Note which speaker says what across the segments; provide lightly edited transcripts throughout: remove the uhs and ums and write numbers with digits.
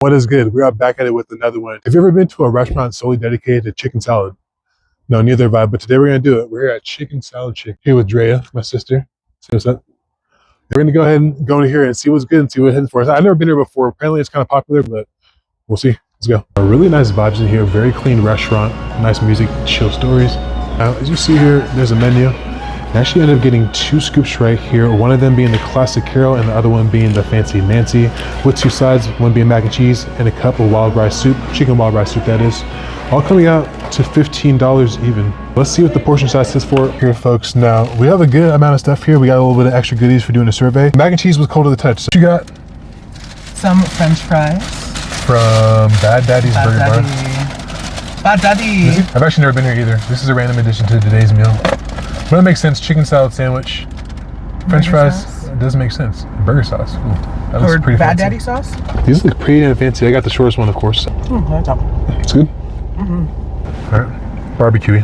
Speaker 1: What is good? We are back at it with another one. Have you ever been to a restaurant solely dedicated to chicken salad? No, neither have I, but today we're going to do it. We're here at Chicken Salad Chick, here with Drea, my sister. See what's up? We're going to go ahead and go in here and see what's good and see what hits for us. I've never been here before. Apparently it's kind of popular, but we'll see. Let's go. Really nice vibes in here. Very clean restaurant. Nice music, chill stories. Now, as you see here, there's a menu. I actually ended up getting 2 scoops right here, one of them being the classic Carol and the other one being the fancy Nancy, with 2 sides, one being mac and cheese and a cup of wild rice soup, chicken wild rice soup that is, all coming out to $15 even. Let's see what the portion size is for here, folks. Now, we have a good amount of stuff here. We got a little bit of extra goodies for doing a survey. Mac and cheese was cold to the touch. So what you got?
Speaker 2: Some French fries.
Speaker 1: From Bad Daddy's Burger Bar.
Speaker 2: Bad Daddy.
Speaker 1: I've actually never been here either. This is a random addition to today's meal. But it makes sense. Chicken salad sandwich, French fries. Sauce? It does make sense. Burger sauce. Ooh, that looks pretty
Speaker 2: Bad
Speaker 1: fancy.
Speaker 2: Daddy sauce?
Speaker 1: These look pretty damn fancy. I got the shortest one, of course. It's good. All right, barbecue.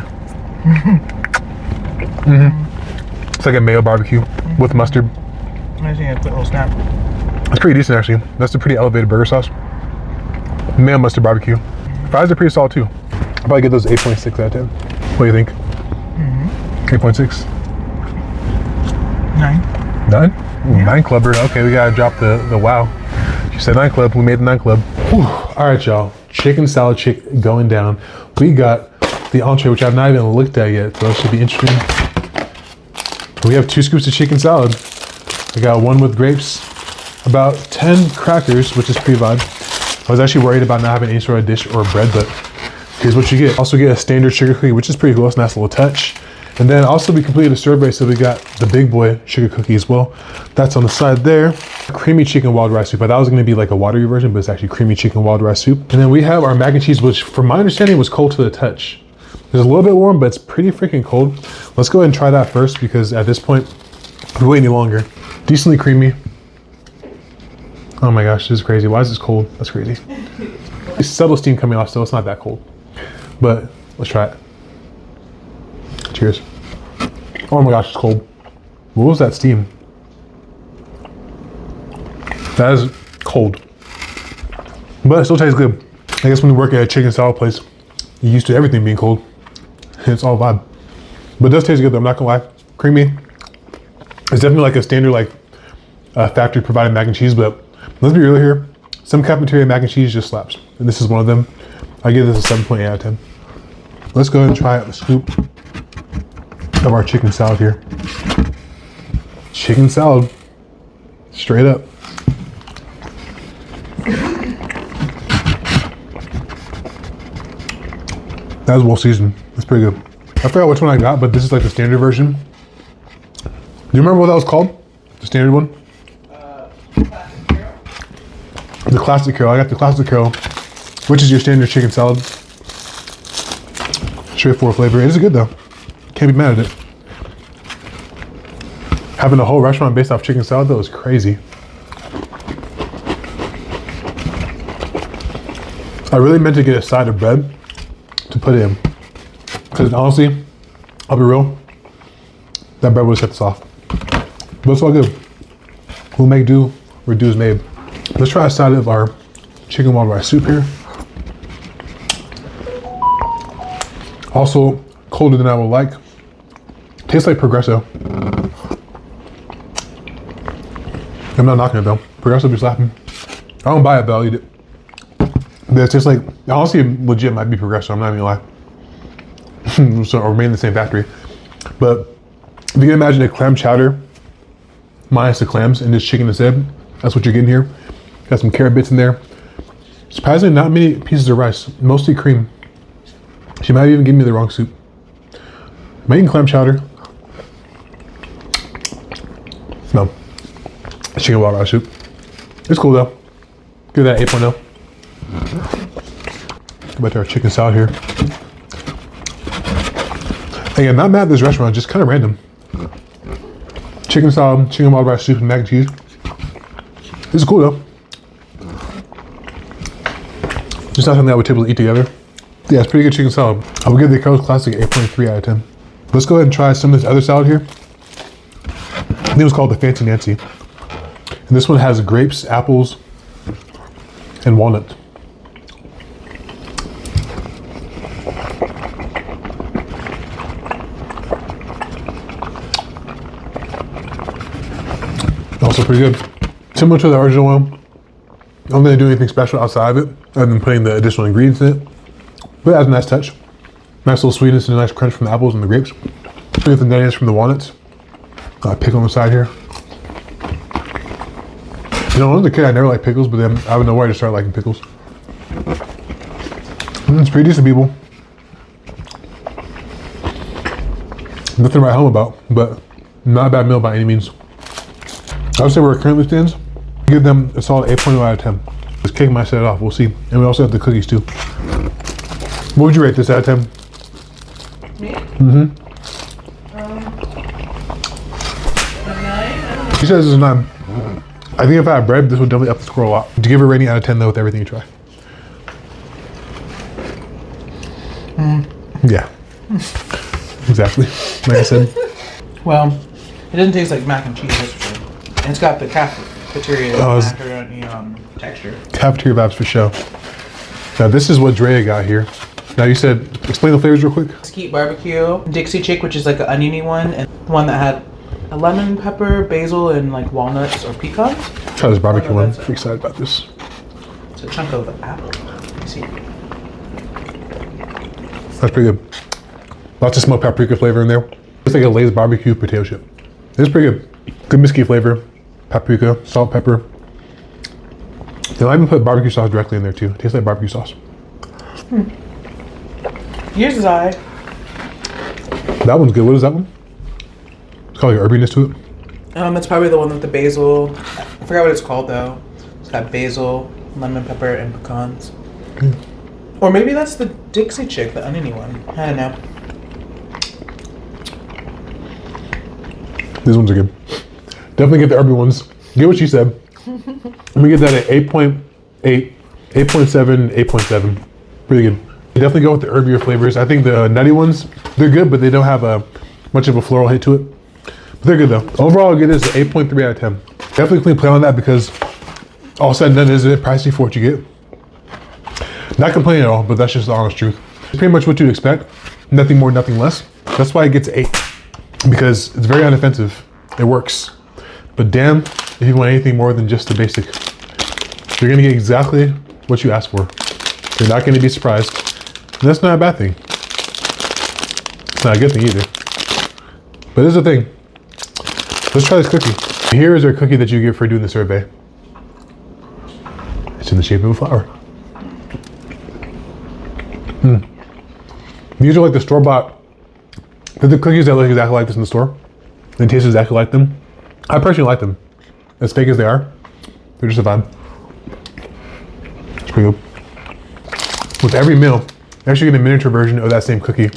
Speaker 1: It's like a mayo barbecue with mustard.
Speaker 2: I think a quick little snap.
Speaker 1: It's pretty decent actually. That's a pretty elevated burger sauce. Mayo mustard barbecue. Fries are pretty solid too. I'll probably get those 8.6 out of 10. What do you think? 8.6.
Speaker 2: 9.
Speaker 1: 9? Ooh, 9 clubber. Okay, we gotta drop the wow. She said 9 club. We made the 9 club. Whew. All right, y'all. Chicken salad chick going down. We got the entree, which I've not even looked at yet, so it should be interesting. We have 2 scoops of chicken salad. I got 1 with grapes, about 10 crackers, which is pretty vibe. I was actually worried about not having any sort of dish or bread, but here's what you get. Also get a standard sugar cookie, which is pretty cool. It's a nice little touch. And then also we completed a survey, so we got the big boy sugar cookie as well. That's on the side there. Creamy chicken wild rice soup. I thought it was gonna be like a watery version, but it's actually creamy chicken wild rice soup. And then we have our mac and cheese, which from my understanding was cold to the touch. It's a little bit warm, but it's pretty freaking cold. Let's go ahead and try that first, because at this point, we wait any longer. Decently creamy. Oh my gosh, this is crazy. Why is this cold? That's crazy. It's subtle steam coming off, so it's not that cold. But let's try it. Cheers. Oh my gosh, it's cold. What was that steam? That is cold. But it still tastes good. I guess when you work at a chicken salad place, you're used to everything being cold. It's all vibe. But it does taste good though, I'm not gonna lie. Creamy. It's definitely like a standard like factory provided mac and cheese, but let's be real here. Some cafeteria mac and cheese just slaps. And this is one of them. I give this a 7.8 out of 10. Let's go ahead and try a scoop of our chicken salad here. Chicken salad, straight up. That was well seasoned. That's pretty good. I forgot which one I got, but this is like the standard version. Do you remember what that was called? The standard one?
Speaker 2: Classic Carol.
Speaker 1: The classic Carol. I got the classic Carol, which is your standard chicken salad. Straightforward flavor. It is good though. Can't be mad at it. Having a whole restaurant based off chicken salad though is crazy. I really meant to get a side of bread to put in. Because honestly, I'll be real, that bread would set this off. But it's all good. We'll make do where do is made. Let's try a side of our chicken wild rice soup here. Also, colder than I would like. Tastes like Progresso. I'm not knocking it though. Progresso be slapping. I don't buy it, but I'll eat it. But it tastes like, honestly, legit might be Progresso. I'm not even gonna lie. So, or remain in the same factory. But if you can imagine a clam chowder minus the clams and just chicken instead, that's what you're getting here. Got some carrot bits in there. Surprisingly, not many pieces of rice, mostly cream. She might even give me the wrong soup. I'm eating clam chowder. No. Chicken wild rice soup. It's cool though. Give that 8.0. Go back to our chicken salad here. Again, not mad at this restaurant, just kind of random. Chicken salad, chicken wild rice soup, and mac and cheese. This is cool though. Just not something I would typically eat together. Yeah, it's pretty good chicken salad. I would give the Carol's Classic 8.3 out of 10. Let's go ahead and try some of this other salad here. I think it was called the Fancy Nancy. And this one has grapes, apples, and walnut. Also pretty good. Similar to the original one. I'm not gonna do anything special outside of it, other than putting the additional ingredients in it. But it has a nice touch. Nice little sweetness and a nice crunch from the apples and the grapes. We have the nuttiness from the walnuts. Pickle on the side here. You know, when I was a kid, I never liked pickles, but then out of nowhere, I just started liking pickles. It's pretty decent, people. Nothing to write home about, but not a bad meal by any means. I would say where it currently stands, give them a solid 8.0 out of 10. This cake might set it off, we'll see. And we also have the cookies too. What would you rate this out of 10?
Speaker 2: Me?
Speaker 1: Mm-hmm.
Speaker 2: 9?
Speaker 1: She says this is 9. I think if I had bread, this would definitely up the score a lot. To give a rating out of 10 though with everything you try. Yeah. Exactly. Like I said.
Speaker 2: Well, it doesn't taste like mac and cheese, that's for sure. And it's got the cafeteria macaroni texture.
Speaker 1: Cafeteria vibes for show. Now this is what Drea got here. Now you said, explain the flavors real quick.
Speaker 2: Skeet barbecue, Dixie chick, which is like an oniony one, and one that had a lemon pepper, basil, and like walnuts or pecans.
Speaker 1: Try this barbecue one.
Speaker 2: That's
Speaker 1: I'm excited about this.
Speaker 2: It's a chunk of apple. Let me see.
Speaker 1: That's pretty good. Lots of smoked paprika flavor in there. It's like a Lay's barbecue potato chip. It's pretty good. Good mesquite flavor, paprika, salt, pepper. They might even put barbecue sauce directly in there too. It tastes like barbecue sauce.
Speaker 2: Yours is alright.
Speaker 1: That one's good. What is that one? It's got like an herbiness to it.
Speaker 2: It's probably the one with the basil. I forgot what it's called though. It's got basil, lemon pepper, and pecans. Or maybe that's the Dixie chick, the oniony one. I don't know.
Speaker 1: These ones are good. Definitely get the herby ones. Get what she said. Let me get that at 8.8, 8.7, 8.7. Pretty good. Definitely go with the herbier flavors. I think the nutty ones, they're good, but they don't have much of a floral hit to it. But they're good though. Overall, I'll give this an 8.3 out of 10. Definitely clean play on that because all said and done, is it pricey for what you get? Not complaining at all, but that's just the honest truth. It's pretty much what you'd expect. Nothing more, nothing less. That's why it gets 8. Because it's very unoffensive. It works. But damn, if you want anything more than just the basic, you're gonna get exactly what you asked for. You're not gonna be surprised. And that's not a bad thing. It's not a good thing either. But it's a thing. Let's try this cookie. Here is our cookie that you get for doing the survey. It's in the shape of a flower. These are like the store-bought. They're the cookies that look exactly like this in the store. They taste exactly like them. I personally like them. As fake as they are, they're just a vibe. It's pretty good. With every meal, I actually get a miniature version of that same cookie.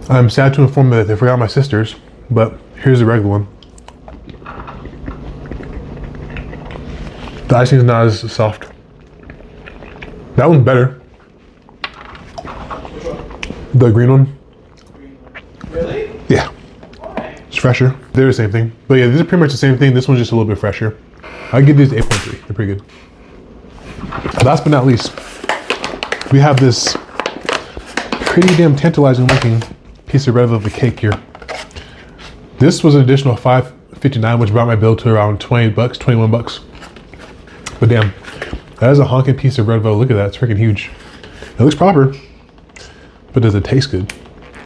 Speaker 1: I'm sad to inform you that they forgot my sister's, but here's the regular one. The icing is not as soft. That one's better. The green one.
Speaker 2: Really?
Speaker 1: Yeah.
Speaker 2: Why?
Speaker 1: It's fresher. They're the same thing. But yeah, these are pretty much the same thing. This one's just a little bit fresher. I'd give these 8.3. They're pretty good. Last but not least, we have this pretty damn tantalizing looking piece of red velvet cake here. This was an additional $5.59, which brought my bill to around 20 bucks, 21 bucks. But damn, that is a honking piece of red velvet. Look at that, it's freaking huge. It looks proper, but does it taste good?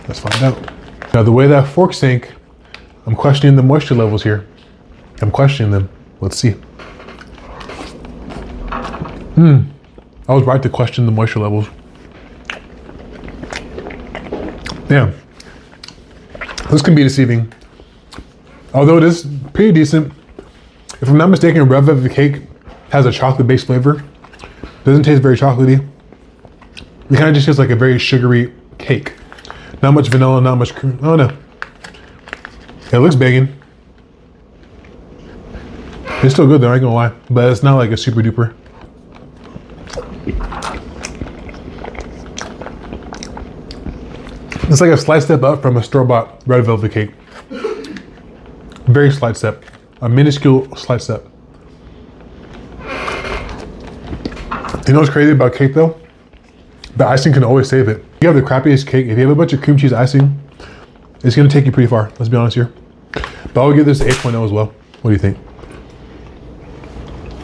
Speaker 1: Let's find out. Now the way that fork sank, I'm questioning the moisture levels here. I'm questioning them. Let's see. I was right to question the moisture levels. Damn. This can be deceiving. Although it is pretty decent. If I'm not mistaken, red velvet cake has a chocolate-based flavor. Doesn't taste very chocolatey. It kind of just tastes like a very sugary cake. Not much vanilla, not much cream. Oh no. It looks banging. It's still good though, I ain't gonna lie. But it's not like a super duper. It's like a slight step up from a store-bought red velvet cake. Very slight step. A minuscule slight step. You know what's crazy about cake though? The icing can always save it. You have the crappiest cake. If you have a bunch of cream cheese icing, it's gonna take you pretty far. Let's be honest here. But I would give this 8.0 as well. What do you think?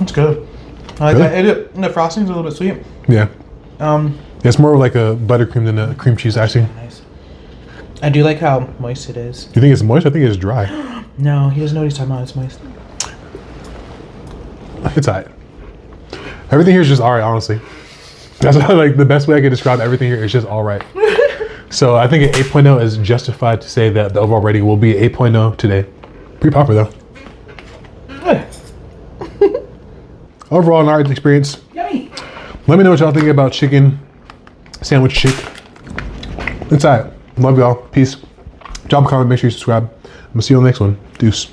Speaker 2: It's good. I like
Speaker 1: Really?
Speaker 2: that. And the frosting's a little bit sweet.
Speaker 1: Yeah. It's more like a buttercream than a cream cheese icing.
Speaker 2: Nice. I do like how moist it is.
Speaker 1: You think it's moist? I think it's dry.
Speaker 2: No, he doesn't know what he's talking about. It's moist.
Speaker 1: It's alright. Everything here is just alright, honestly. That's like the best way I could describe everything here is just alright. So I think an 8.0 is justified to say that the overall rating will be 8.0 today. Pretty popular though.
Speaker 2: Good.
Speaker 1: Overall, an alright experience.
Speaker 2: Yummy.
Speaker 1: Let me know what y'all think about chicken sandwich chick. It's alright. Love y'all. Peace. Drop a comment. Make sure you subscribe. I'm gonna see you on the next one. Deuce.